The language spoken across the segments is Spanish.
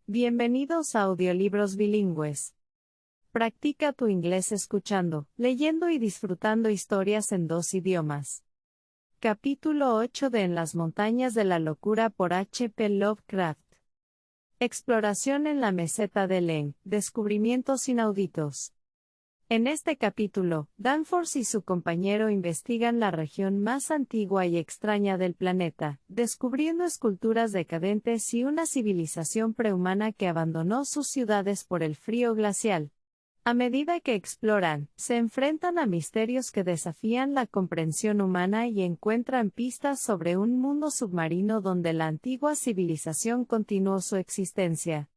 Bienvenidos a Audiolibros Bilingües. Practica tu inglés escuchando, leyendo y disfrutando historias en 2 idiomas. Capítulo 8 de En las montañas de la locura por H.P. Lovecraft. Exploración en la meseta de Leng, descubrimientos inauditos. En este capítulo, Danforth y su compañero investigan la región más antigua y extraña del planeta, descubriendo esculturas decadentes y una civilización prehumana que abandonó sus ciudades por el frío glacial. A medida que exploran, se enfrentan a misterios que desafían la comprensión humana y encuentran pistas sobre un mundo submarino donde la antigua civilización continuó su existencia.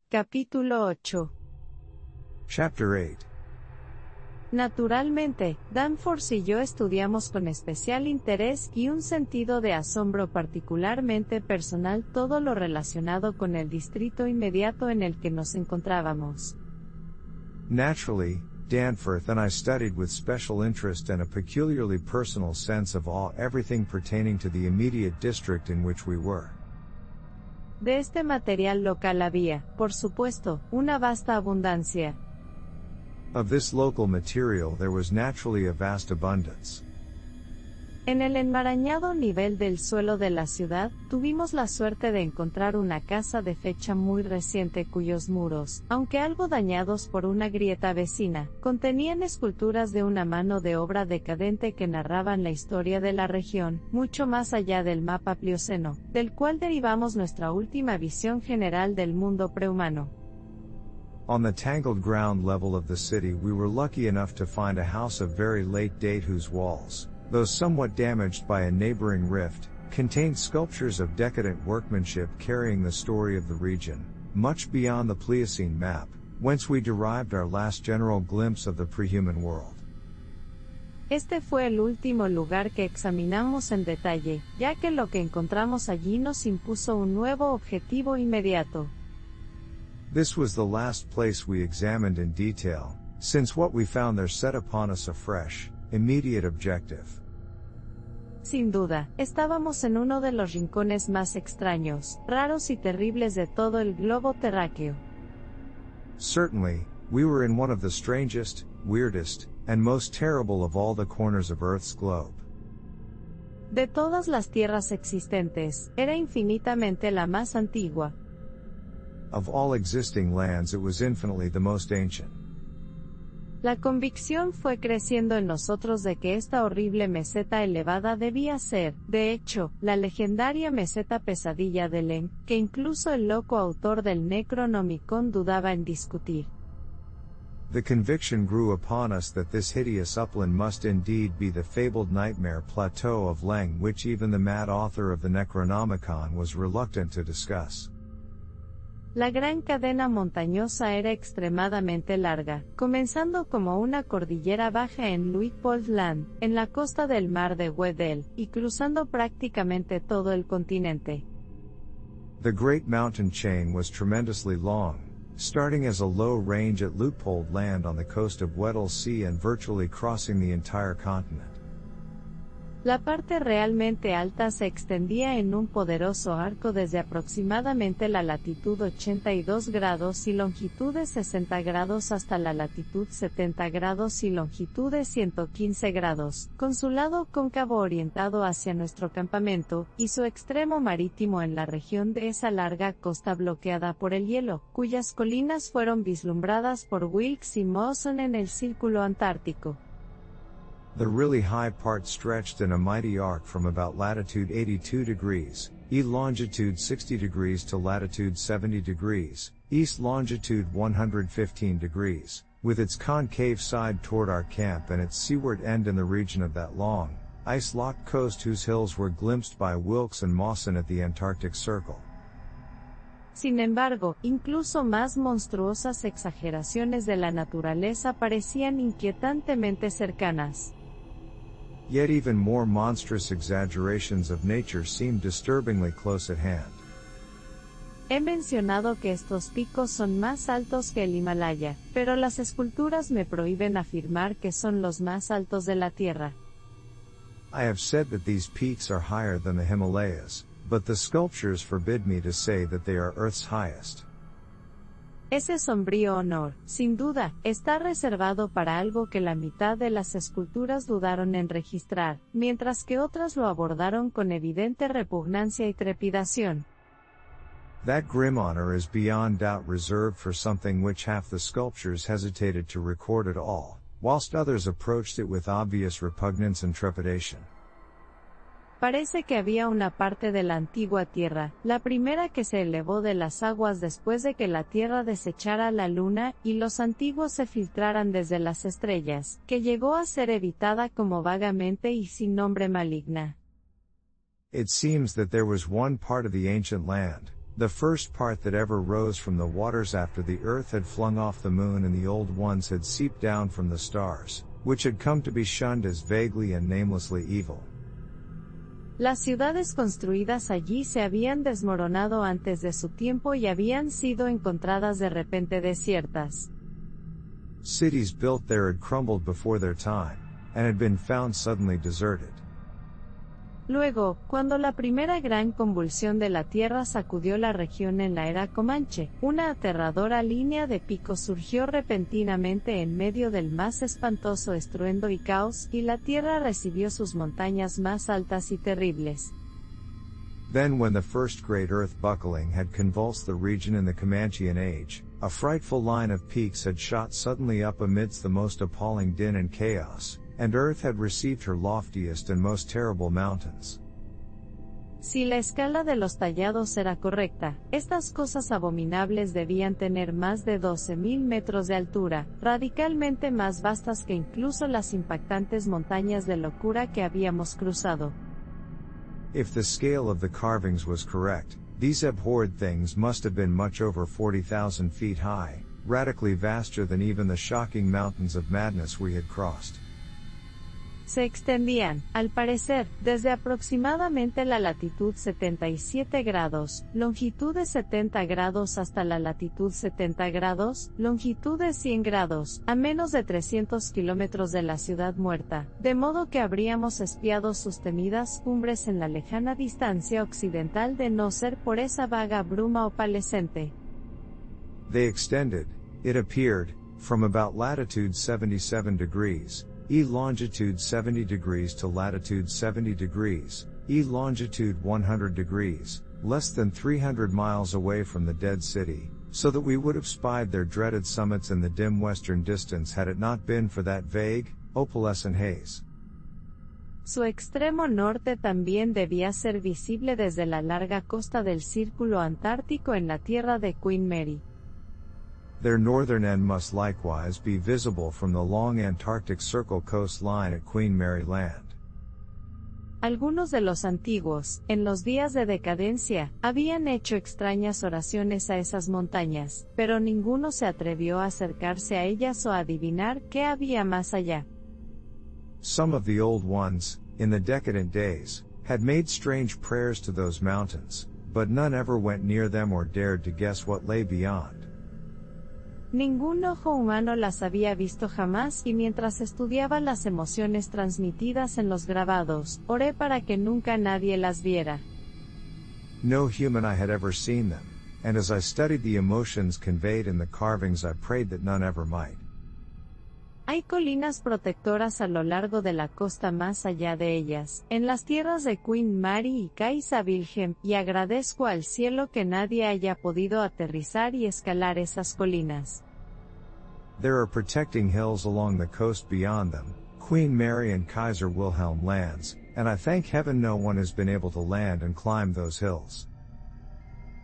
Capítulo 8. Chapter 8. Naturalmente, Danforth y yo estudiamos con especial interés y un sentido de asombro particularmente personal todo lo relacionado con el distrito inmediato en el que nos encontrábamos. Naturally, Danforth and I studied with special interest and a peculiarly personal sense of awe everything pertaining to the immediate district in which we were. De este material local había, por supuesto, una vasta abundancia. Of this local material there was naturally a vast abundance. En el enmarañado nivel del suelo de la ciudad, tuvimos la suerte de encontrar una casa de fecha muy reciente cuyos muros, aunque algo dañados por una grieta vecina, contenían esculturas de una mano de obra decadente que narraban la historia de la región, mucho más allá del mapa plioceno, del cual derivamos nuestra última visión general del mundo prehumano. On the tangled ground level of the city we were lucky enough to find a house of very late date whose walls, though somewhat damaged by a neighboring rift, contained sculptures of decadent workmanship carrying the story of the region, much beyond the Pliocene map, whence we derived our last general glimpse of the prehuman world. Este fue el último lugar que examinamos en detalle, ya que lo que encontramos allí nos impuso un nuevo objetivo inmediato. This was the last place we examined in detail, since what we found there set upon us a fresh, immediate objective. Sin duda, estábamos en uno de los rincones más extraños, raros y terribles de todo el globo terráqueo. Certainly, we were in one of the strangest, weirdest, and most terrible of all the corners of Earth's globe. De todas las tierras existentes, era infinitamente la más antigua. Of all existing lands it was infinitely the most ancient. La convicción fue creciendo en nosotros de que esta horrible meseta elevada debía ser, de hecho, la legendaria meseta pesadilla de Leng, que incluso el loco autor del Necronomicon dudaba en discutir. The conviction grew upon us that this hideous upland must indeed be the fabled nightmare plateau of Leng, which even the mad author of the Necronomicon was reluctant to discuss. La gran cadena montañosa era extremadamente larga, comenzando como una cordillera baja en Luitpold Land, en la costa del mar de Weddell, y cruzando prácticamente todo el continente. The great mountain chain was tremendously long, starting as a low range at Luitpold Land on the coast of Weddell Sea and virtually crossing the entire continent. La parte realmente alta se extendía en un poderoso arco desde aproximadamente la latitud 82 grados y longitud de 60 grados hasta la latitud 70 grados y longitud de 115 grados, con su lado cóncavo orientado hacia nuestro campamento, y su extremo marítimo en la región de esa larga costa bloqueada por el hielo, cuyas colinas fueron vislumbradas por Wilkes y Mawson en el Círculo Antártico. The really high part stretched in a mighty arc from about latitude 82 degrees, east longitude 60 degrees to latitude 70 degrees, east longitude 115 degrees, with its concave side toward our camp and its seaward end in the region of that long, ice-locked coast whose hills were glimpsed by Wilkes and Mawson at the Antarctic Circle. Sin embargo, incluso más monstruosas exageraciones de la naturaleza parecían inquietantemente cercanas. Yet even more monstrous exaggerations of nature seemed disturbingly close at hand. He mencionado que estos picos son más altos que el Himalaya, pero las esculturas me prohíben afirmar que son los más altos de la Tierra. I have said that these peaks are higher than the Himalayas, but the sculptures forbid me to say that they are Earth's highest. Ese sombrío honor, sin duda, está reservado para algo que la mitad de las esculturas dudaron en registrar, mientras que otras lo abordaron con evidente repugnancia y trepidación. That grim honor is beyond doubt reserved for something which half the sculptures hesitated to record at all, whilst others approached it with obvious repugnance and trepidation. Parece que había una parte de la antigua Tierra, la primera que se elevó de las aguas después de que la Tierra desechara la Luna y los antiguos se filtraran desde las estrellas, que llegó a ser evitada como vagamente y sin nombre maligna. It seems that there was one part of the ancient land, the first part that ever rose from the waters after the earth had flung off the moon and the old ones had seeped down from the stars, which had come to be shunned as vaguely and namelessly evil. Las ciudades construidas allí se habían desmoronado antes de su tiempo y habían sido encontradas de repente desiertas. Cities built there had crumbled before their time, and had been found suddenly deserted. Luego, cuando la primera gran convulsión de la Tierra sacudió la región en la era Comanche, una aterradora línea de picos surgió repentinamente en medio del más espantoso estruendo y caos, y la Tierra recibió sus montañas más altas y terribles. Then when the first great earth buckling had convulsed the region in the Comanchean age, a frightful line of peaks had shot suddenly up amidst the most appalling din and chaos, and earth had received her loftiest and most terrible mountains. Si la escala de los tallados era correcta, estas cosas abominables debían tener más de 12.000 metros de altura, radicalmente más vastas que incluso las impactantes montañas de locura que habíamos cruzado. If the scale of the carvings was correct, these abhorred things must have been much over 40,000 feet high, radically vaster than even the shocking mountains of madness we had crossed. Se extendían, al parecer, desde aproximadamente la latitud 77 grados, longitud de 70 grados hasta la latitud 70 grados, longitud de 100 grados, a menos de 300 kilómetros de la ciudad muerta, de modo que habríamos espiado sus temidas cumbres en la lejana distancia occidental de no ser por esa vaga bruma opalescente. They extended, it appeared, from about latitude 77 degrees, longitude 70 degrees to latitude 70 degrees, longitude 100 degrees, less than 300 miles away from the dead city, so that we would have spied their dreaded summits in the dim western distance had it not been for that vague, opalescent haze. Su extremo norte también debía ser visible desde la larga costa del Círculo Antártico en la tierra de Queen Mary. Their northern end must likewise be visible from the long Antarctic Circle coastline at Queen Mary Land. Algunos de los antiguos, en los días de decadencia, habían hecho extrañas oraciones a esas montañas, pero ninguno se atrevió a acercarse a ellas o a adivinar qué había más allá. Some of the old ones, in the decadent days, had made strange prayers to those mountains, but none ever went near them or dared to guess what lay beyond. Ningún ojo humano las había visto jamás y mientras estudiaba las emociones transmitidas en los grabados, oré para que nunca nadie las viera. No human eye had ever seen them, and as I studied the emotions conveyed in the carvings I prayed that none ever might. Hay colinas protectoras a lo largo de la costa más allá de ellas, en las tierras de Queen Mary y Caiza Vilhelm, y agradezco al cielo que nadie haya podido aterrizar y escalar esas colinas. There are protecting hills along the coast beyond them, Queen Mary and Kaiser Wilhelm lands, and I thank heaven no one has been able to land and climb those hills.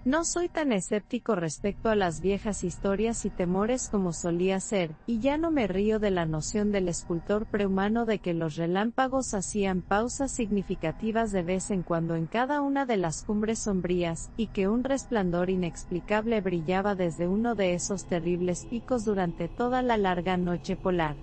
No soy tan escéptico respecto a las viejas historias y temores como solía ser, y ya no me río de la noción del escultor prehumano de que los relámpagos hacían pausas significativas de vez en cuando en cada una de las cumbres sombrías, y que un resplandor inexplicable brillaba desde uno de esos terribles picos durante toda la larga noche polar.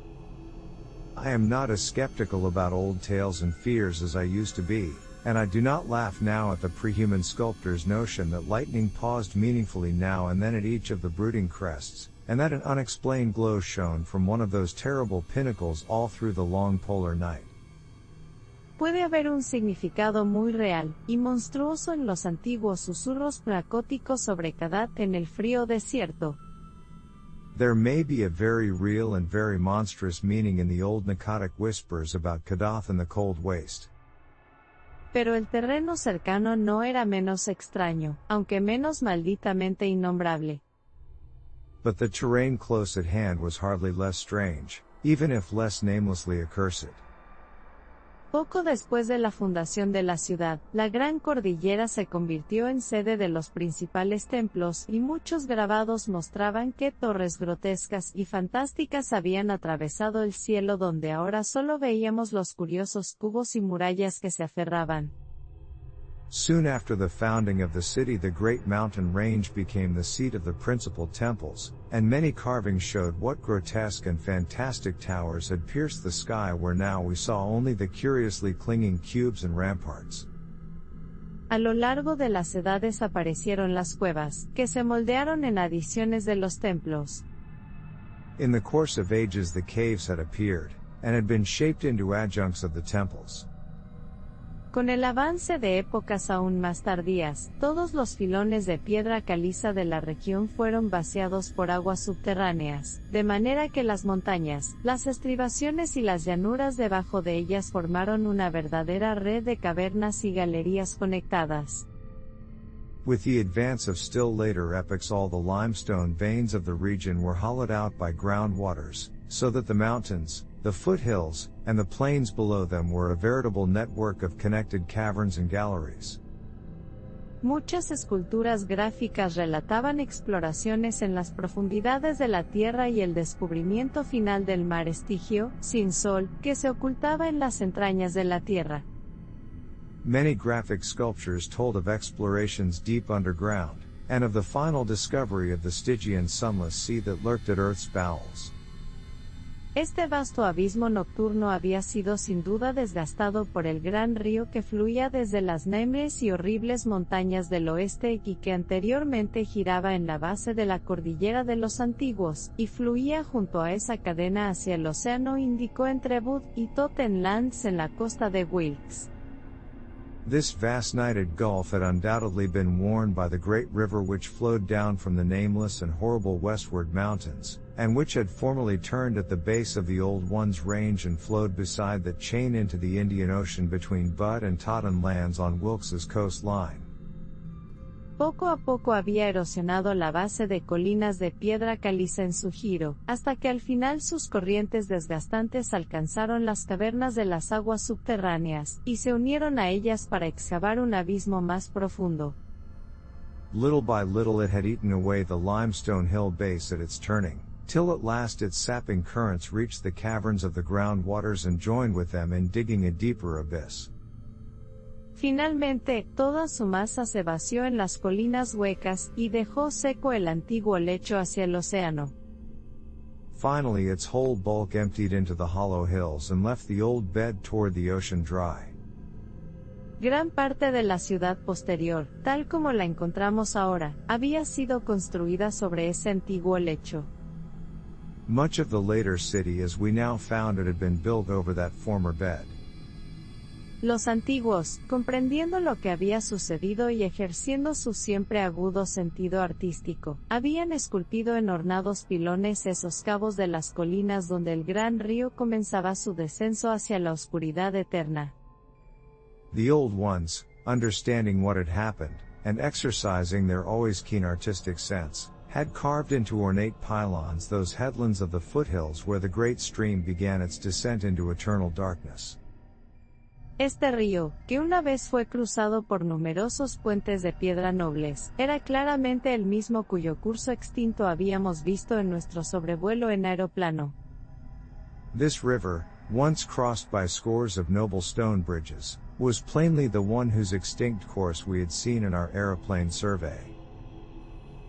I am not as skeptical about old tales and fears as I used to be. And I do not laugh now at the prehuman sculptor's notion that lightning paused meaningfully now and then at each of the brooding crests, and that an unexplained glow shone from one of those terrible pinnacles all through the long polar night. Puede haber un significado muy real y monstruoso en los antiguos susurros placóticos sobre Kadat en el frío desierto. There may be a very real and very monstrous meaning in the old Nakadic whispers about Kadath and the cold waste. Pero el terreno cercano no era menos extraño, aunque menos malditamente innombrable. But the terrain close at hand was hardly less strange, even if less namelessly accursed. Poco después de la fundación de la ciudad, la Gran Cordillera se convirtió en sede de los principales templos y muchos grabados mostraban que torres grotescas y fantásticas habían atravesado el cielo donde ahora solo veíamos los curiosos cubos y murallas que se aferraban. Soon after the founding of the city, the great mountain range became the seat of the principal temples, and many carvings showed what grotesque and fantastic towers had pierced the sky where now we saw only the curiously clinging cubes and ramparts. A lo largo de las edades aparecieron las cuevas, que se moldearon en adiciones de los templos. In the course of ages the caves had appeared, and had been shaped into adjuncts of the temples. Con el avance de épocas aún más tardías, todos los filones de piedra caliza de la región fueron vaciados por aguas subterráneas, de manera que las montañas, las estribaciones y las llanuras debajo de ellas formaron una verdadera red de cavernas y galerías conectadas. With the advance of still later epochs, all the limestone veins of the region were hollowed out by groundwaters, so that the mountains, the foothills, and the plains below them were a veritable network of connected caverns and galleries. Muchas esculturas gráficas relataban exploraciones en las profundidades de la tierra y el descubrimiento final del mar Estigio, sin sol, que se ocultaba en las entrañas de la tierra. Many graphic sculptures told of explorations deep underground, and of the final discovery of the Stygian sunless sea that lurked at Earth's bowels. Este vasto abismo nocturno había sido sin duda desgastado por el gran río que fluía desde las enormes y horribles montañas del oeste y que anteriormente giraba en la base de la cordillera de los antiguos, y fluía junto a esa cadena hacia el océano Índico entre Bud y Totenlands en la costa de Wilkes. This vast nighted gulf had undoubtedly been worn by the great river which flowed down from the nameless and horrible westward mountains, and which had formerly turned at the base of the Old Ones Range and flowed beside that chain into the Indian Ocean between Butte and Totten lands on Wilkes's coastline. Poco a poco había erosionado la base de colinas de piedra caliza en su giro, hasta que al final sus corrientes desgastantes alcanzaron las cavernas de las aguas subterráneas, y se unieron a ellas para excavar un abismo más profundo. Little by little it had eaten away the limestone hill base at its turning, till at last its sapping currents reached the caverns of the groundwaters and joined with them in digging a deeper abyss. Finalmente, toda su masa se vació en las colinas huecas, y dejó seco el antiguo lecho hacia el océano. Finally its whole bulk emptied into the hollow hills and left the old bed toward the ocean dry. Gran parte de la ciudad posterior, tal como la encontramos ahora, había sido construida sobre ese antiguo lecho. Much of the later city as we now found it had been built over that former bed. Los antiguos, comprendiendo lo que había sucedido y ejerciendo su siempre agudo sentido artístico, habían esculpido en ornados pilones esos cabos de las colinas donde el gran río comenzaba su descenso hacia la oscuridad eterna. The old ones, understanding what had happened, and exercising their always keen artistic sense, had carved into ornate pylons those headlands of the foothills where the great stream began its descent into eternal darkness. Este río, que una vez fue cruzado por numerosos puentes de piedra nobles, era claramente el mismo cuyo curso extinto habíamos visto en nuestro sobrevuelo en aeroplano. This river, once crossed by scores of noble stone bridges, was plainly the one whose extinct course we had seen in our aeroplane survey.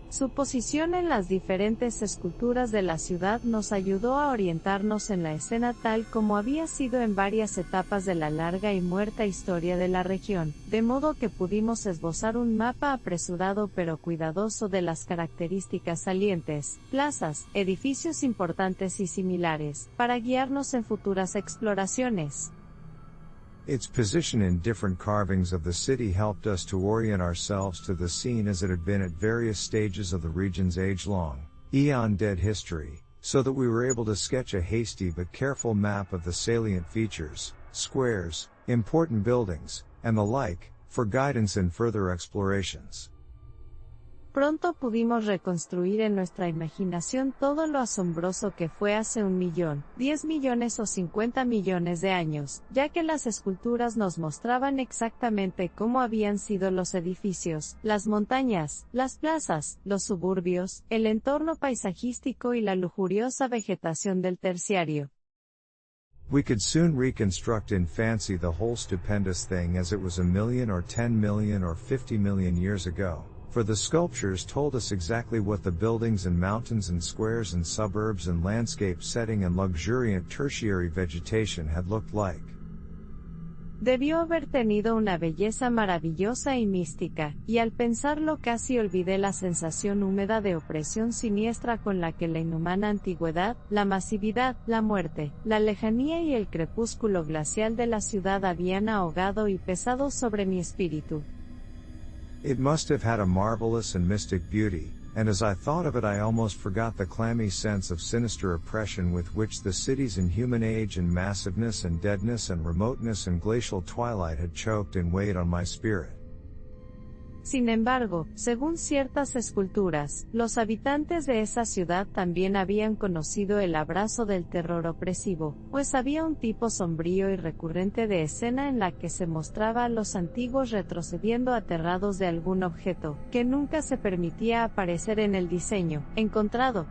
Su posición en las diferentes esculturas de la ciudad nos ayudó a orientarnos en la escena tal como había sido en varias etapas de la larga y muerta historia de la región, de modo que pudimos esbozar un mapa apresurado pero cuidadoso de las características salientes, plazas, edificios importantes y similares, para guiarnos en futuras exploraciones. Its position in different carvings of the city helped us to orient ourselves to the scene as it had been at various stages of the region's age-long, eon-dead history, so that we were able to sketch a hasty but careful map of the salient features, squares, important buildings, and the like, for guidance in further explorations. Pronto pudimos reconstruir en nuestra imaginación todo lo asombroso que fue hace 1 millón, 10 millones o 50 millones de años, ya que las esculturas nos mostraban exactamente cómo habían sido los edificios, las montañas, las plazas, los suburbios, el entorno paisajístico y la lujuriosa vegetación del terciario. We could soon reconstruct in fancy the whole stupendous thing as it was 1 million or 10 million or 50 million years ago. For the sculptures told us exactly what the buildings and mountains and squares and suburbs and landscape setting and luxuriant tertiary vegetation had looked like. Debió haber tenido una belleza maravillosa y mística, y al pensarlo casi olvidé la sensación húmeda de opresión siniestra con la que la inhumana antigüedad, la masividad, la muerte, la lejanía y el crepúsculo glacial de la ciudad habían ahogado y pesado sobre mi espíritu. It must have had a marvelous and mystic beauty, and as I thought of it I almost forgot the clammy sense of sinister oppression with which the city's inhuman age and massiveness and deadness and remoteness and glacial twilight had choked and weighed on my spirit. Sin embargo, según ciertas esculturas, los habitantes de esa ciudad también habían conocido el abrazo del terror opresivo, pues había un tipo sombrío y recurrente de escena en la que se mostraba a los antiguos retrocediendo aterrados de algún objeto, que nunca se permitía aparecer en el diseño encontrado.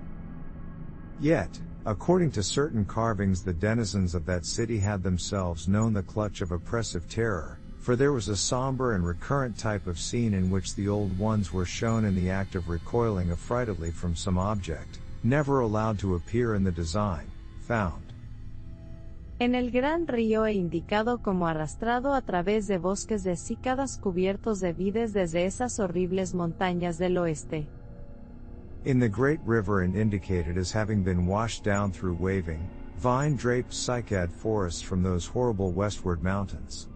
Yet, according to certain carvings, the denizens of that city had themselves known the clutch of oppressive terror. For there was a somber and recurrent type of scene in which the old ones were shown in the act of recoiling affrightedly from some object, never allowed to appear in the design, found. En el gran río e indicado como arrastrado a través de bosques de cícadas cubiertos de vides desde esas horribles montañas del oeste. In the great river and indicated as having been washed down through waving, vine-draped cycad forests from those horrible westward mountains.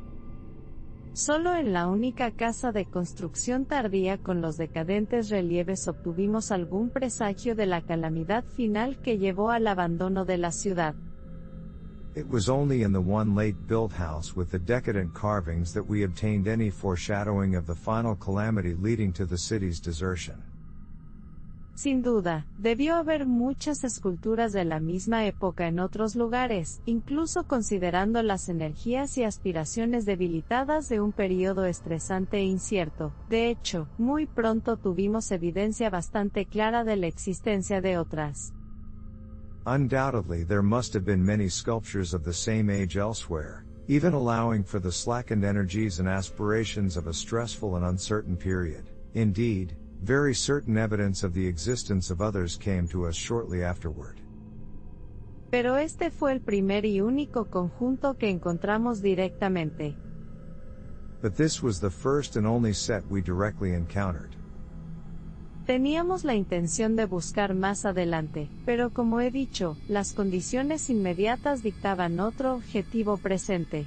Solo en la única casa de construcción tardía con los decadentes relieves obtuvimos algún presagio de la calamidad final que llevó al abandono de la ciudad. It was only in the one late-built house with the decadent carvings that we obtained any foreshadowing of the final calamity leading to the city's desertion. Sin duda, debió haber muchas esculturas de la misma época en otros lugares, incluso considerando las energías y aspiraciones debilitadas de un periodo estresante e incierto. De hecho, muy pronto tuvimos evidencia bastante clara de la existencia de otras. Undoubtedly there must have been many sculptures of the same age elsewhere, even allowing for the slackened energies and aspirations of a stressful and uncertain period. Indeed, very certain evidence of the existence of others came to us shortly afterward. Pero este fue el primer y único conjunto que encontramos directamente. But this was the first and only set we directly encountered. Teníamos la intención de buscar más adelante, pero como he dicho, las condiciones inmediatas dictaban otro objetivo presente.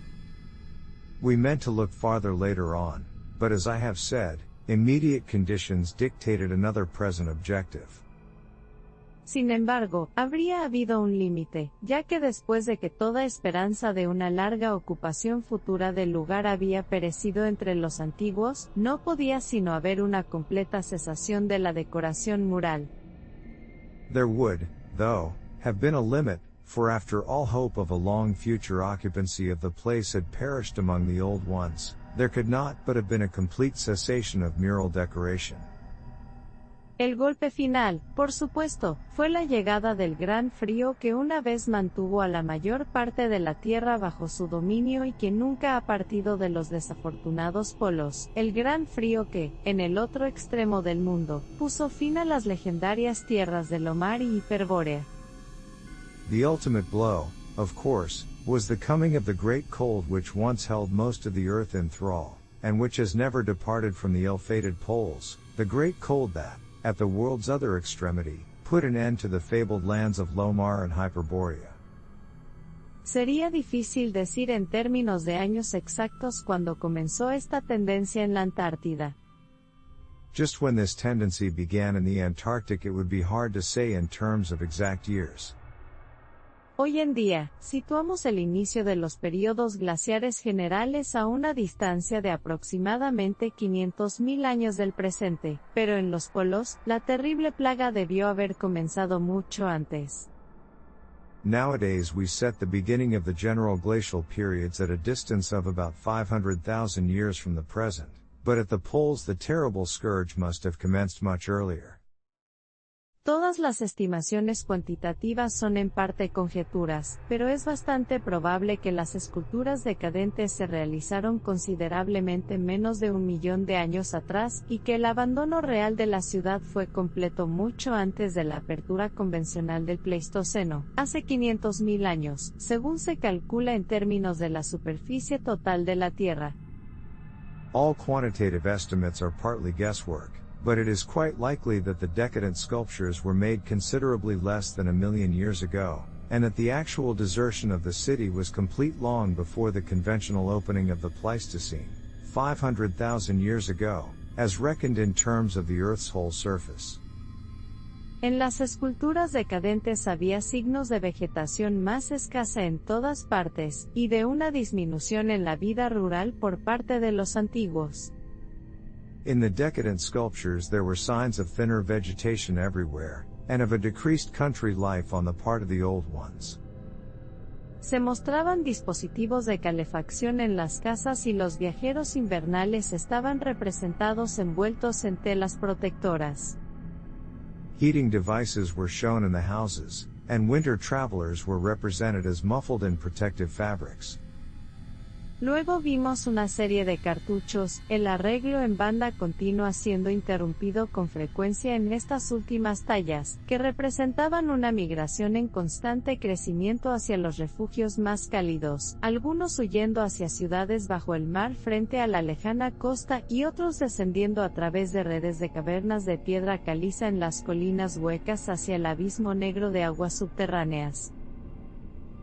We meant to look farther later on, but as I have said, immediate conditions dictated another present objective. Sin embargo, habría habido un límite, ya que después de que toda esperanza de una larga ocupación futura del lugar había perecido entre los antiguos, no podía sino haber una completa cesación de la decoración mural. There would, though, have been a limit, for after all hope of a long future occupancy of the place had perished among the old ones, there could not but have been a complete cessation of mural decoration. El golpe final, por supuesto, fue la llegada del gran frío que una vez mantuvo a la mayor parte de la Tierra bajo su dominio y que nunca ha partido de los desafortunados polos, el gran frío que, en el otro extremo del mundo, puso fin a las legendarias tierras de Lomar y Hiperbórea. The ultimate blow, of course, was the coming of the great cold which once held most of the earth in thrall, and which has never departed from the ill-fated poles, the great cold that, at the world's other extremity, put an end to the fabled lands of Lomar and Hyperborea. Sería difícil decir en términos de años exactos cuándo comenzó esta tendencia en la Antártida. Just when this tendency began in the Antarctic, it would be hard to say in terms of exact years. Hoy en día, situamos el inicio de los períodos glaciares generales a una distancia de aproximadamente 500.000 años del presente, pero en los polos, la terrible plaga debió haber comenzado mucho antes. Nowadays we set the beginning of the general glacial periods at a distance of about 500,000 years from the present, but at the poles the terrible scourge must have commenced much earlier. Todas las estimaciones cuantitativas son en parte conjeturas, pero es bastante probable que las esculturas decadentes se realizaron considerablemente menos de 1 millón de años atrás, y que el abandono real de la ciudad fue completo mucho antes de la apertura convencional del Pleistoceno, hace 500.000 años, según se calcula en términos de la superficie total de la Tierra. All quantitative estimates are partly guesswork, but it is quite likely that the decadent sculptures were made considerably less than 1 million years ago, and that the actual desertion of the city was complete long before the conventional opening of the Pleistocene, 500,000 years ago, as reckoned in terms of the Earth's whole surface. En las esculturas decadentes había signos de vegetación más escasa en todas partes, y de una disminución en la vida rural por parte de los antiguos. In the decadent sculptures there were signs of thinner vegetation everywhere, and of a decreased country life on the part of the old ones. Se mostraban dispositivos de calefacción en las casas y los viajeros invernales estaban representados envueltos en telas protectoras. Heating devices were shown in the houses, and winter travelers were represented as muffled in protective fabrics. Luego vimos una serie de cartuchos, el arreglo en banda continua siendo interrumpido con frecuencia en estas últimas tallas, que representaban una migración en constante crecimiento hacia los refugios más cálidos, algunos huyendo hacia ciudades bajo el mar frente a la lejana costa y otros descendiendo a través de redes de cavernas de piedra caliza en las colinas huecas hacia el abismo negro de aguas subterráneas.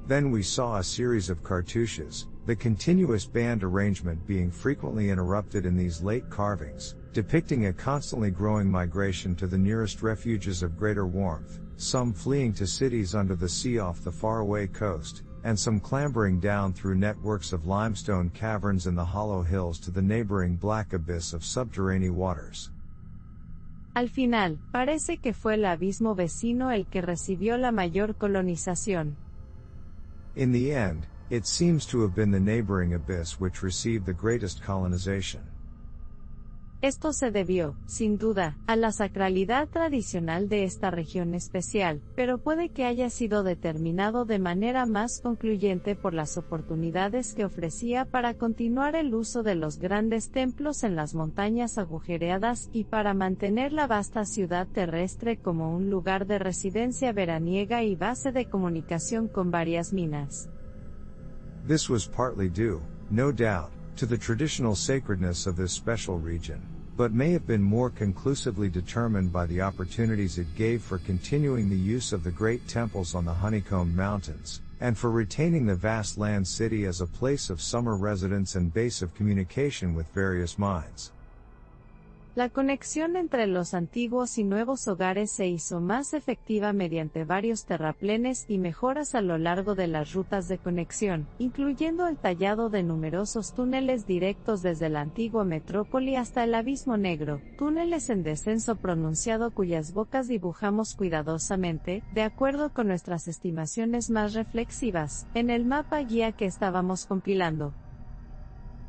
Then we saw a series of cartouches, the continuous band arrangement being frequently interrupted in these late carvings, depicting a constantly growing migration to the nearest refuges of greater warmth, some fleeing to cities under the sea off the faraway coast, and some clambering down through networks of limestone caverns in the hollow hills to the neighboring black abyss of subterranean waters. Al final, parece que fue el abismo vecino el que recibió la mayor colonización. In the end, it seems to have been the neighboring abyss which received the greatest colonization. Esto se debió, sin duda, a la sacralidad tradicional de esta región especial, pero puede que haya sido determinado de manera más concluyente por las oportunidades que ofrecía para continuar el uso de los grandes templos en las montañas agujereadas y para mantener la vasta ciudad terrestre como un lugar de residencia veraniega y base de comunicación con varias minas. This was partly due, no doubt, to the traditional sacredness of this special region, but may have been more conclusively determined by the opportunities it gave for continuing the use of the great temples on the honeycombed mountains, and for retaining the vast land city as a place of summer residence and base of communication with various minds. La conexión entre los antiguos y nuevos hogares se hizo más efectiva mediante varios terraplenes y mejoras a lo largo de las rutas de conexión, incluyendo el tallado de numerosos túneles directos desde la antigua metrópoli hasta el Abismo Negro, túneles en descenso pronunciado cuyas bocas dibujamos cuidadosamente, de acuerdo con nuestras estimaciones más reflexivas, en el mapa guía que estábamos compilando.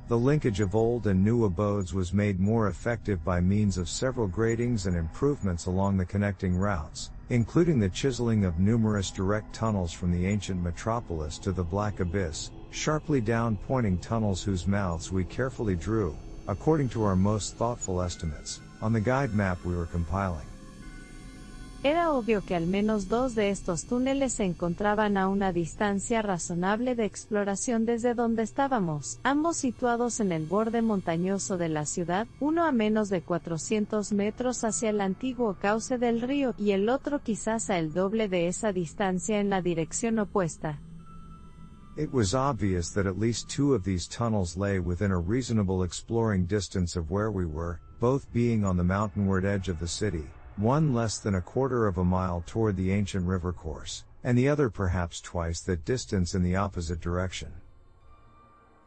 The linkage of old and new abodes was made more effective by means of several gratings and improvements along the connecting routes, including the chiseling of numerous direct tunnels from the ancient metropolis to the Black Abyss, sharply down-pointing tunnels whose mouths we carefully drew, according to our most thoughtful estimates, on the guide map we were compiling. Era obvio que al menos 2 de estos túneles se encontraban a una distancia razonable de exploración desde donde estábamos, ambos situados en el borde montañoso de la ciudad, uno a menos de 400 metros hacia el antiguo cauce del río y el otro quizás a el doble de esa distancia en la dirección opuesta. It was obvious that at least 2 of these tunnels lay within a reasonable exploring distance of where we were, both being on the mountainward edge of the city, one less than a quarter of a mile toward the ancient river course, and the other perhaps twice that distance in the opposite direction.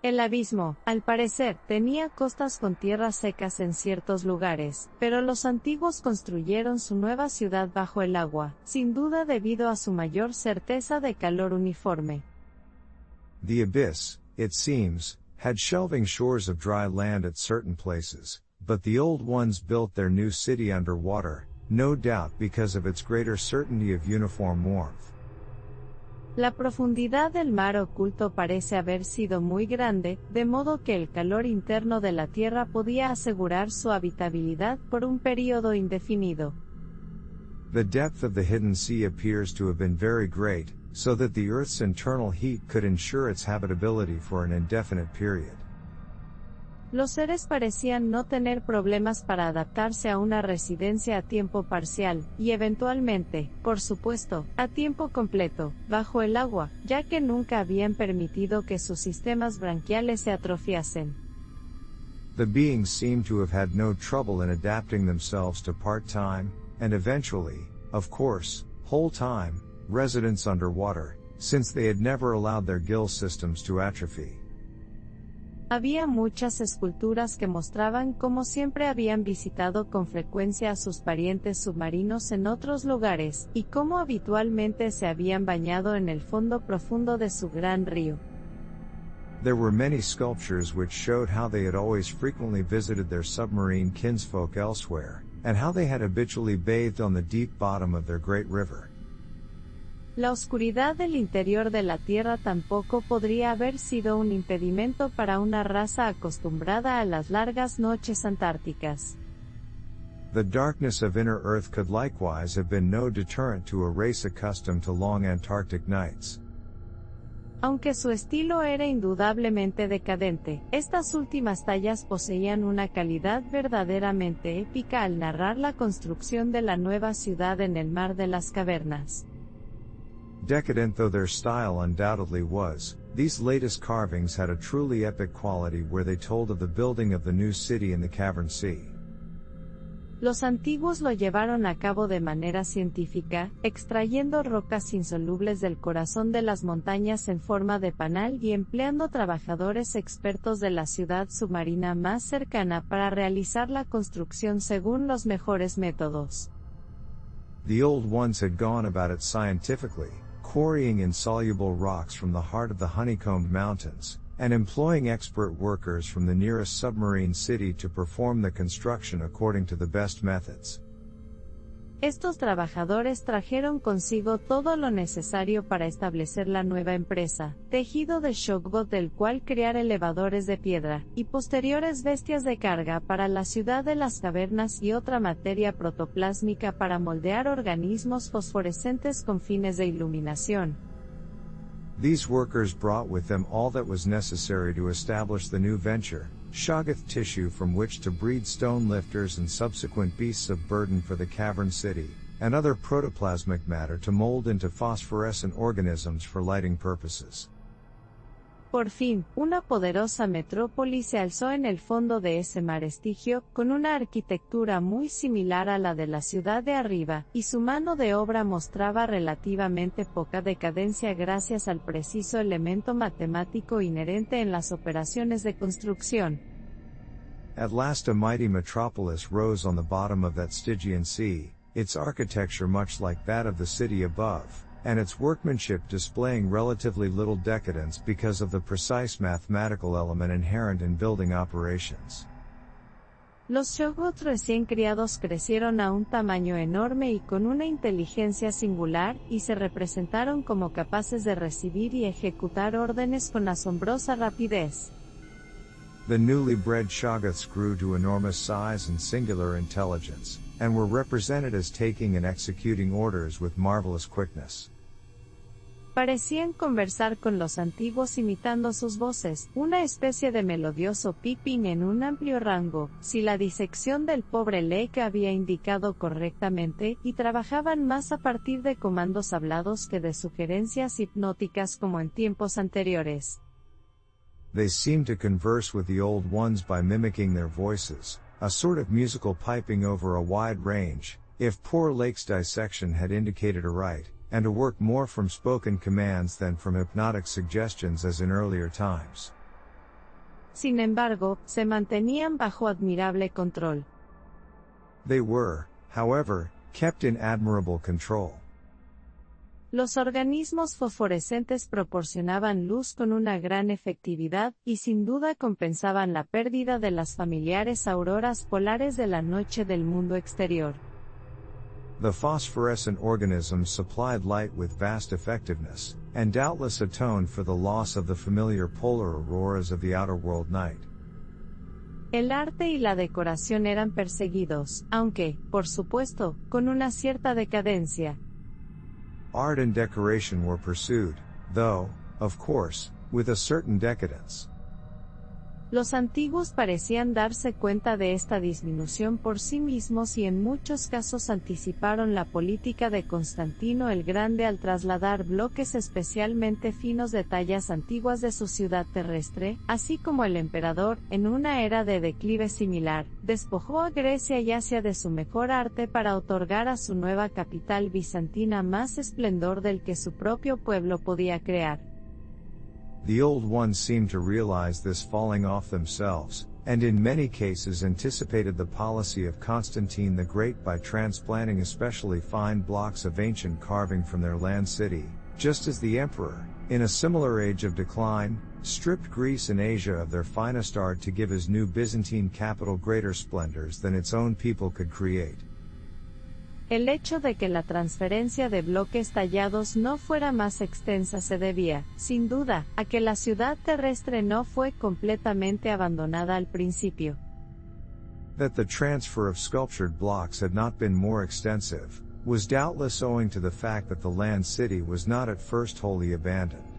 El abismo, al parecer, tenía costas con tierras secas en ciertos lugares, pero los antiguos construyeron su nueva ciudad bajo el agua, sin duda debido a su mayor certeza de calor uniforme. The abyss, it seems, had shelving shores of dry land at certain places, but the old ones built their new city underwater, no doubt because of its greater certainty of uniform warmth. La profundidad del mar oculto parece haber sido muy grande, de modo que el calor interno de la Tierra podía asegurar su habitabilidad por un período indefinido. The depth of the hidden sea appears to have been very great, so that the Earth's internal heat could ensure its habitability for an indefinite period. Los seres parecían no tener problemas para adaptarse a una residencia a tiempo parcial, y eventualmente, por supuesto, a tiempo completo, bajo el agua, ya que nunca habían permitido que sus sistemas branquiales se atrofiasen. The beings seem to have had no trouble in adapting themselves to part-time, and eventually, of course, whole-time, residence underwater, since they had never allowed their gill systems to atrophy. Había muchas esculturas que mostraban cómo siempre habían visitado con frecuencia a sus parientes submarinos en otros lugares, y cómo habitualmente se habían bañado en el fondo profundo de su gran río. There were many sculptures which showed how they had always frequently visited their submarine kinsfolk elsewhere, and how they had habitually bathed on the deep bottom of their great river. La oscuridad del interior de la Tierra tampoco podría haber sido un impedimento para una raza acostumbrada a las largas noches antárticas. The darkness of inner Earth could likewise have been no deterrent to a race accustomed to long Antarctic nights. Aunque su estilo era indudablemente decadente, estas últimas tallas poseían una calidad verdaderamente épica al narrar la construcción de la nueva ciudad en el mar de las cavernas. Decadent though their style undoubtedly was, these latest carvings had a truly epic quality where they told of the building of the new city in the cavern sea. Los antiguos lo llevaron a cabo de manera científica, extrayendo rocas insolubles del corazón de las montañas en forma de panal y empleando trabajadores expertos de la ciudad submarina más cercana para realizar la construcción según los mejores métodos. The old ones had gone about it scientifically, quarrying insoluble rocks from the heart of the honeycombed mountains, and employing expert workers from the nearest submarine city to perform the construction according to the best methods. Estos trabajadores trajeron consigo todo lo necesario para establecer la nueva empresa, tejido de shockbot del cual crear elevadores de piedra, y posteriores bestias de carga para la ciudad de las cavernas y otra materia protoplásmica para moldear organismos fosforescentes con fines de iluminación. These workers brought with them all that was necessary to establish the new venture, Shoggoth tissue from which to breed stone lifters and subsequent beasts of burden for the cavern city, and other protoplasmic matter to mold into phosphorescent organisms for lighting purposes. Por fin, una poderosa metrópoli se alzó en el fondo de ese mar Estigio, con una arquitectura muy similar a la de la ciudad de arriba, y su mano de obra mostraba relativamente poca decadencia gracias al preciso elemento matemático inherente en las operaciones de construcción. At last a mighty metropolis rose on the bottom of that Stygian sea, its architecture much like that of the city above, and its workmanship displaying relatively little decadence because of the precise mathematical element inherent in building operations. Los Shoggoth recién criados crecieron a un tamaño enorme y con una inteligencia singular, y se representaron como capaces de recibir y ejecutar órdenes con asombrosa rapidez. The newly bred Shoggoths grew to enormous size and singular intelligence, and were represented as taking and executing orders with marvelous quickness. Parecían conversar con los antiguos imitando sus voces, una especie de melodioso piping en un amplio rango, si la disección del pobre Lake había indicado correctamente, y trabajaban más a partir de comandos hablados que de sugerencias hipnóticas como en tiempos anteriores. They seemed to converse with the old ones by mimicking their voices, a sort of musical piping over a wide range, if poor Lake's dissection had indicated aright, and to work more from spoken commands than from hypnotic suggestions as in earlier times. Sin embargo, se mantenían bajo admirable control. They were, however, kept in admirable control. Los organismos fosforescentes proporcionaban luz con una gran efectividad, y sin duda compensaban la pérdida de las familiares auroras polares de la noche del mundo exterior. The phosphorescent organisms supplied light with vast effectiveness, and doubtless atoned for the loss of the familiar polar auroras of the outer world night. El arte y la decoración eran perseguidos, aunque, por supuesto, con una cierta decadencia. Art and decoration were pursued, though, of course, with a certain decadence. Los antiguos parecían darse cuenta de esta disminución por sí mismos y en muchos casos anticiparon la política de Constantino el Grande al trasladar bloques especialmente finos de tallas antiguas de su ciudad terrestre, así como el emperador, en una era de declive similar, despojó a Grecia y Asia de su mejor arte para otorgar a su nueva capital bizantina más esplendor del que su propio pueblo podía crear. The old ones seemed to realize this falling off themselves, and in many cases anticipated the policy of Constantine the Great by transplanting especially fine blocks of ancient carving from their land city, just as the emperor, in a similar age of decline, stripped Greece and Asia of their finest art to give his new Byzantine capital greater splendors than its own people could create. El hecho de que la transferencia de bloques tallados no fuera más extensa se debía, sin duda, a que la ciudad terrestre no fue completamente abandonada al principio. That the transfer of sculptured blocks had not been more extensive, was doubtless owing to the fact that the land city was not at first wholly abandoned.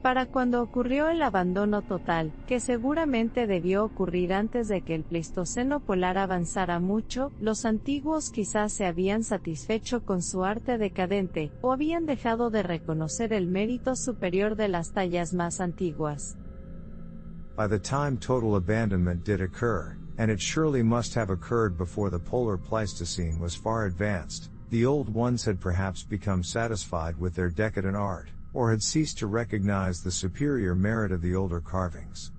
Para cuando ocurrió el abandono total, que seguramente debió ocurrir antes de que el Pleistoceno polar avanzara mucho, los antiguos quizás se habían satisfecho con su arte decadente, o habían dejado de reconocer el mérito superior de las tallas más antiguas. By the time total abandonment did occur, and it surely must have occurred before the polar Pleistocene was far advanced, the old ones had perhaps become satisfied with their decadent art, or had ceased to recognize the superior merit of the older carvings.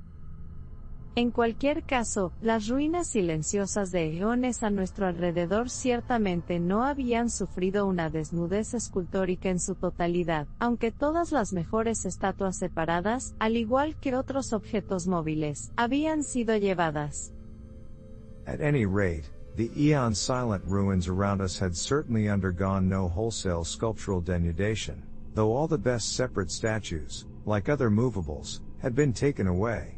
En cualquier caso, las ruinas silenciosas de eones a nuestro alrededor ciertamente no habían sufrido una desnudez escultórica en su totalidad, aunque todas las mejores estatuas separadas, al igual que otros objetos móviles, habían sido llevadas. At any rate, the eon-silent ruins around us had certainly undergone no wholesale sculptural denudation, though all the best separate statues, like other movables, had been taken away.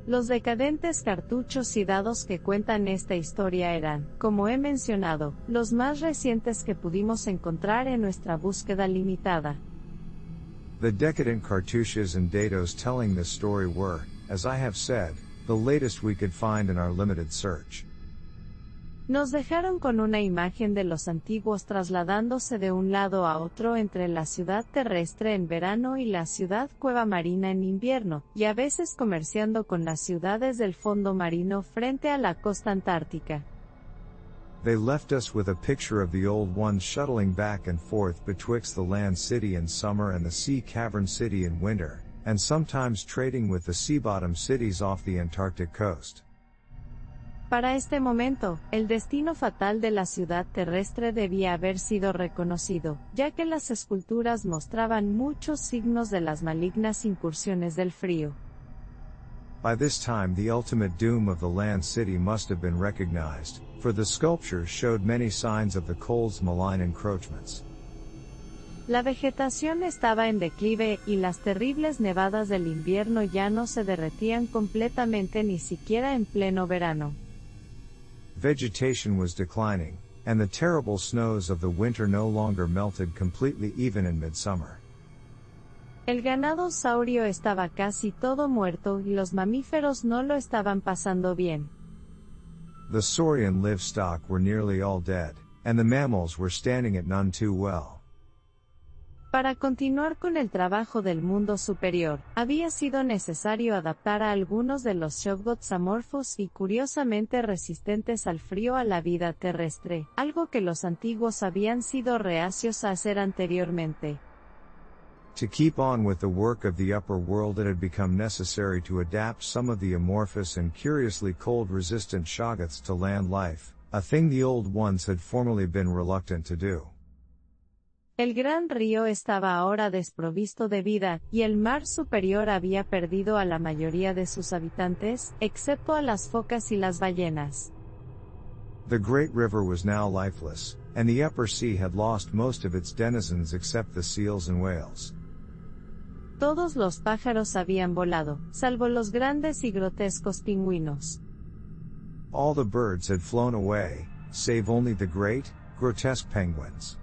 Los decadentes cartuchos y dados que cuentan esta historia eran, como he mencionado, los más recientes que pudimos encontrar en nuestra búsqueda limitada. The decadent cartouches and dados telling this story were, as I have said, the latest we could find in our limited search. Nos dejaron con una imagen de los antiguos trasladándose de un lado a otro entre la ciudad terrestre en verano y la ciudad cueva marina en invierno, y a veces comerciando con las ciudades del fondo marino frente a la costa antártica. They left us with a picture of the old ones shuttling back and forth betwixt the land city in summer and the sea cavern city in winter, and sometimes trading with the sea-bottom cities off the Antarctic coast. Para este momento, el destino fatal de la ciudad terrestre debía haber sido reconocido, ya que las esculturas mostraban muchos signos de las malignas incursiones del frío. By this time the ultimate doom of the land city must have been recognized, for the sculptures showed many signs of the cold's malign encroachments. La vegetación estaba en declive, y las terribles nevadas del invierno ya no se derretían completamente ni siquiera en pleno verano. Vegetation was declining, and the terrible snows of the winter no longer melted completely even in midsummer. El ganado saurio estaba casi todo muerto y los mamíferos no lo estaban pasando bien. The saurian livestock were nearly all dead, and the mammals were standing it none too well. Para continuar con el trabajo del mundo superior, había sido necesario adaptar a algunos de los shoggoths amorfos y curiosamente resistentes al frío a la vida terrestre, algo que los antiguos habían sido reacios a hacer anteriormente. To keep on with the work of the upper world, it had become necessary to adapt some of the amorphous and curiously cold-resistant shoggoths to land life, a thing the old ones had formerly been reluctant to do. El gran río estaba ahora desprovisto de vida, y el mar superior había perdido a la mayoría de sus habitantes, excepto a las focas y las ballenas. The great river was now lifeless, and the upper sea had lost most of its denizens except the seals and whales. Todos los pájaros habían volado, salvo los grandes y grotescos pingüinos. All the birds had flown away, save only the great, grotesque penguins.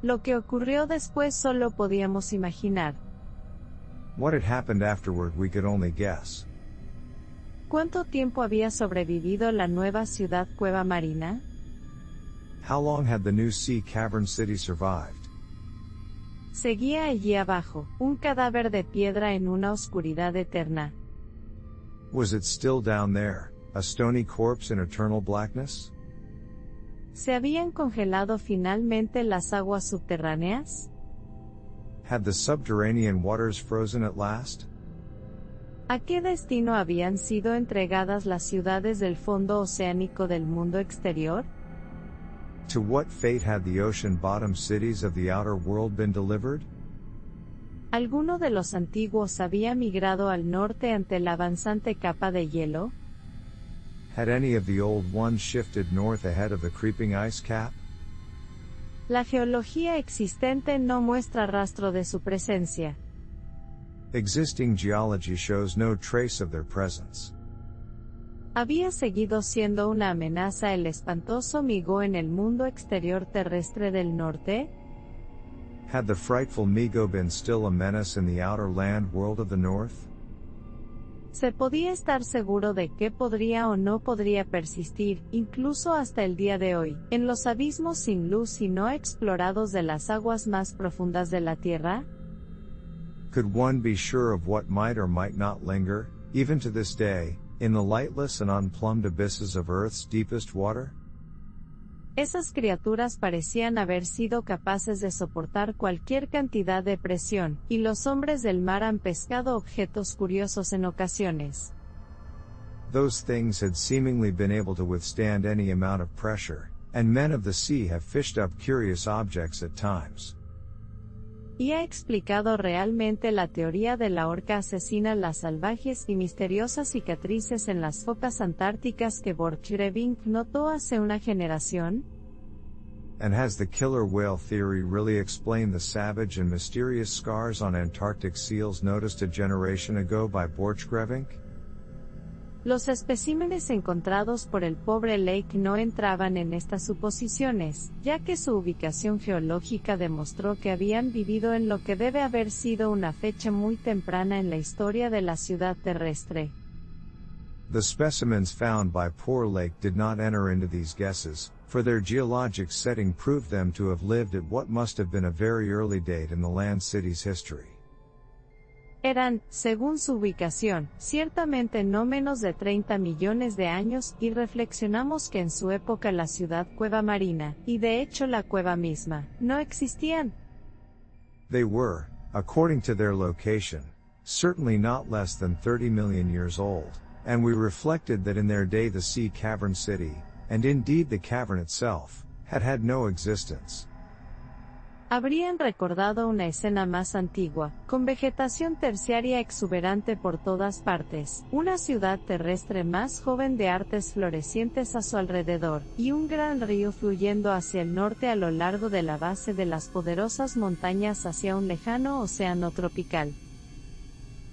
Lo que ocurrió después solo podíamos imaginar. What had happened afterward we could only guess. ¿Cuánto tiempo había sobrevivido la nueva ciudad cueva marina? How long had the new sea cavern city survived? Seguía allí abajo, un cadáver de piedra en una oscuridad eterna. Was it still down there, a stony corpse in eternal blackness? ¿Se habían congelado finalmente las aguas subterráneas? Had the subterranean waters frozen at last? ¿A qué destino habían sido entregadas las ciudades del fondo oceánico del mundo exterior? To what fate had the ocean-bottom cities of the outer world been delivered? ¿Alguno de los antiguos había migrado al norte ante la avanzante capa de hielo? Had any of the old ones shifted north ahead of the creeping ice cap? La geología existente no muestra rastro de su presencia. Existing geology shows no trace of their presence. ¿Había seguido siendo una amenaza el espantoso Migo en el mundo exterior terrestre del norte? Had the frightful Migo been still a menace in the outer land world of the north? Se podía estar seguro de que podría o no podría persistir, incluso hasta el día de hoy, en los abismos sin luz y no explorados de las aguas más profundas de la Tierra? Could one be sure of what might or might not linger, even to this day, in the lightless and unplumbed abysses of Earth's deepest water? Esas criaturas parecían haber sido capaces de soportar cualquier cantidad de presión, y los hombres del mar han pescado objetos curiosos en ocasiones. Those things had seemingly been able to withstand any amount of pressure, and men of the sea have fished up curious objects at times. Y ha explicado realmente la teoría de la orca asesina, las salvajes y misteriosas cicatrices en las focas antárticas que Borchgrevink notó hace una generación? And has the killer whale theory really explained the savage and mysterious scars on Antarctic seals noticed a generation ago by Borchgrevink? Los especímenes encontrados por el pobre Lake no entraban en estas suposiciones, ya que su ubicación geológica demostró que habían vivido en lo que debe haber sido una fecha muy temprana en la historia de la ciudad terrestre. The specimens found by poor Lake did not enter into these guesses, for their geologic setting proved them to have lived at what must have been a very early date in the land city's history. Eran, según su ubicación, ciertamente no menos de 30 millones de años, y reflexionamos que en su época la ciudad cueva marina, y de hecho la cueva misma, no existían. They were, according to their location, certainly not less than 30 million years old, and we reflected that in their day the sea cavern city, and indeed the cavern itself, had had no existence. Habrían recordado una escena más antigua, con vegetación terciaria exuberante por todas partes, una ciudad terrestre más joven de artes florecientes a su alrededor, y un gran río fluyendo hacia el norte a lo largo de la base de las poderosas montañas hacia un lejano océano tropical.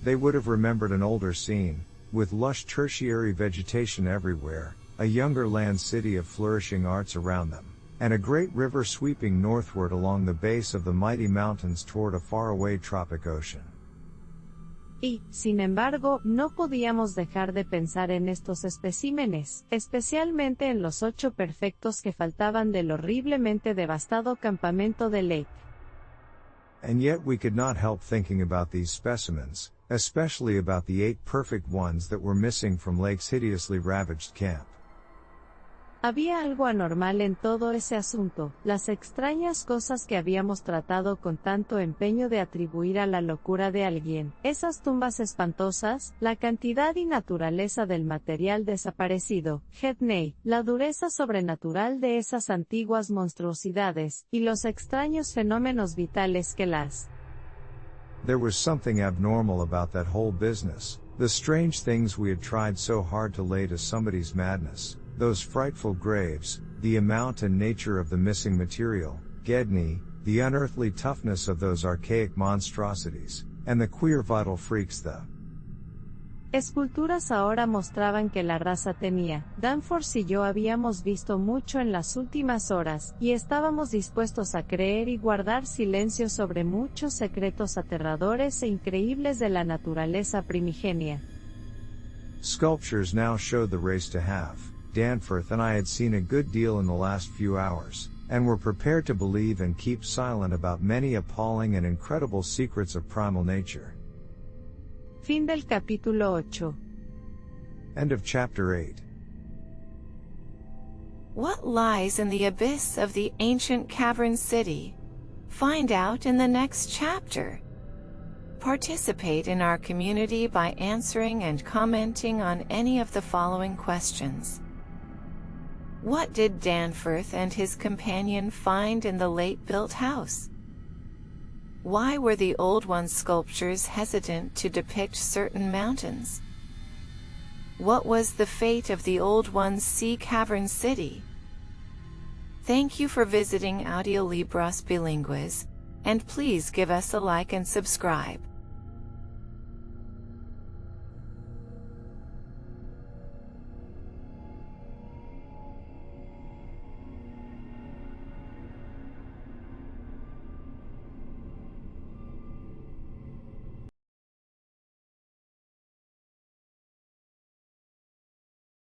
They would have remembered an older scene, with lush tertiary vegetation everywhere, a younger land city of flourishing arts around them, and a great river sweeping northward along the base of the mighty mountains toward a faraway tropic ocean. Y, sin embargo, no podíamos dejar de pensar en estos especímenes, especialmente en los 8 perfectos que faltaban del horriblemente devastado campamento de Lake. And yet we could not help thinking about these specimens, especially about the 8 perfect ones that were missing from Lake's hideously ravaged camp. Había algo anormal en todo ese asunto, las extrañas cosas que habíamos tratado con tanto empeño de atribuir a la locura de alguien, esas tumbas espantosas, la cantidad y naturaleza del material desaparecido, Gedney, la dureza sobrenatural de esas antiguas monstruosidades, y los extraños fenómenos vitales que las. There was something abnormal about that whole business, the strange things we had tried so hard to lay to somebody's madness. Those frightful graves, the amount and nature of the missing material, Gedney, the unearthly toughness of those archaic monstrosities, and the queer vital freaks the esculturas ahora mostraban que la raza tenía. Danforth y yo habíamos visto mucho en las últimas horas, y estábamos dispuestos a creer y guardar silencio sobre muchos secretos aterradores e increíbles de la naturaleza primigenia. Sculptures now showed the race to have. Danforth and I had seen a good deal in the last few hours, and were prepared to believe and keep silent about many appalling and incredible secrets of primal nature. Fin del capítulo 8. End of chapter 8. What lies in the abyss of the ancient cavern city? Find out in the next chapter. Participate in our community by answering and commenting on any of the following questions. What did Danforth and his companion find in the late-built house? Why were the Old Ones sculptures hesitant to depict certain mountains? What was the fate of the Old Ones Sea Cavern City? Thank you for visiting Audiolibros Bilingües, and please give us a like and subscribe.